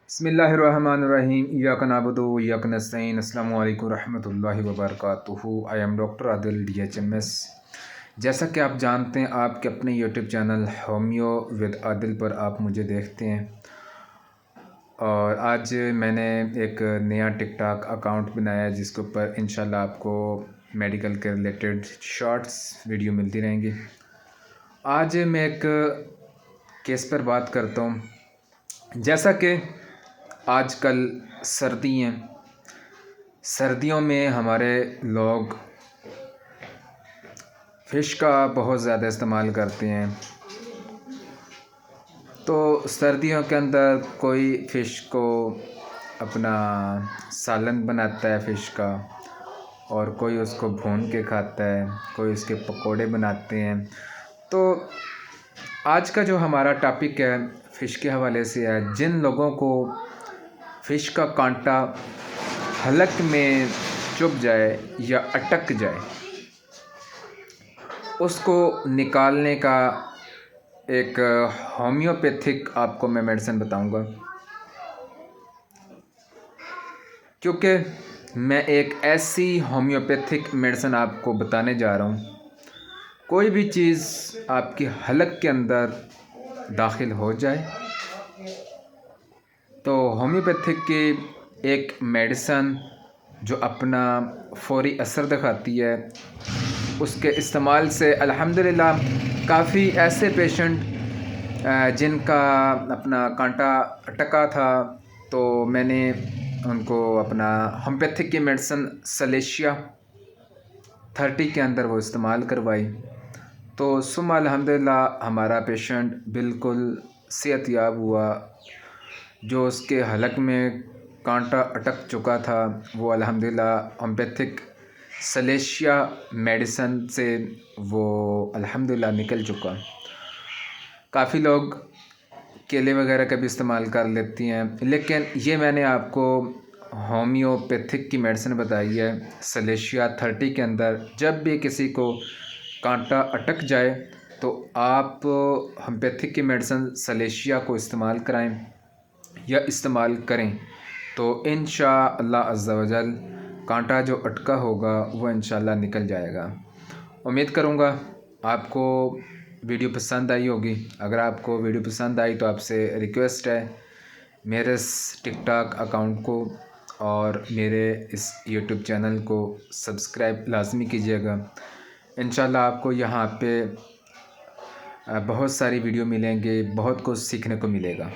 بسم اللہ الرحمن الرحیم ایاک نعبد و ایاک نستعین السلام علیکم ورحمۃ اللہ وبرکاتہ۔ I am doctor Adil DHMS۔ جیسا کہ آپ جانتے ہیں، آپ کے اپنے یوٹیوب چینل ہومیو ود عادل پر آپ مجھے دیکھتے ہیں، اور آج میں نے ایک نیا ٹک ٹاک اکاؤنٹ بنایا ہے جس کے اوپر انشاءاللہ آپ کو میڈیکل کے ریلیٹڈ شارٹس ویڈیو ملتی رہیں گی۔ آج میں ایک کیس پر بات کرتا ہوں۔ جیسا کہ آج کل سردی ہیں، سردیوں میں ہمارے لوگ فش کا بہت زیادہ استعمال کرتے ہیں۔ تو سردیوں کے اندر کوئی فش کو اپنا سالن بناتا ہے فش کا، اور کوئی اس کو بھون کے کھاتا ہے، کوئی اس کے پکوڑے بناتے ہیں۔ تو آج کا جو ہمارا ٹاپک ہے فش کے حوالے سے ہے، جن لوگوں کو فش کا کانٹا حلق میں چبھ جائے یا اٹک جائے، اس کو نکالنے کا ایک ہومیوپیتھک آپ کو میں میڈیسن بتاؤں گا، کیونکہ میں ایک ایسی ہومیوپیتھک میڈیسن آپ کو بتانے جا رہا ہوں۔ کوئی بھی چیز آپ کی حلق کے اندر داخل ہو جائے تو ہومیوپیتھک کی ایک میڈیسن جو اپنا فوری اثر دکھاتی ہے، اس کے استعمال سے الحمدللہ کافی ایسے پیشنٹ جن کا اپنا کانٹا اٹکا تھا، تو میں نے ان کو اپنا ہومیوپیتھک کی میڈیسن سلیشیا 30 کے اندر وہ استعمال کروائی، تو ثم الحمدللہ ہمارا پیشنٹ بالکل صحت یاب ہوا۔ جو اس کے حلق میں کانٹا اٹک چکا تھا وہ الحمدللہ ہومیوپیتھک سلیشیا میڈیسن سے وہ الحمدللہ نکل چکا۔ کافی لوگ کیلے وغیرہ کا بھی استعمال کر لیتی ہیں، لیکن یہ میں نے آپ کو ہومیوپیتھک کی میڈیسن بتائی ہے سلیشیا 30 کے اندر۔ جب بھی کسی کو کانٹا اٹک جائے تو آپ ہومیوپیتھک کی میڈیسن سلیشیا کو استعمال کرائیں یا استعمال کریں، تو انشاءاللہ عز و جل کانٹا جو اٹکا ہوگا وہ انشاءاللہ نکل جائے گا۔ امید کروں گا آپ کو ویڈیو پسند آئی ہوگی۔ اگر آپ کو ویڈیو پسند آئی تو آپ سے ریکویسٹ ہے، میرے اس ٹک ٹاک اکاؤنٹ کو اور میرے اس یوٹیوب چینل کو سبسکرائب لازمی کیجیے گا۔ انشاءاللہ آپ کو یہاں پہ بہت ساری ویڈیو ملیں گے، بہت کچھ سیکھنے کو ملے گا۔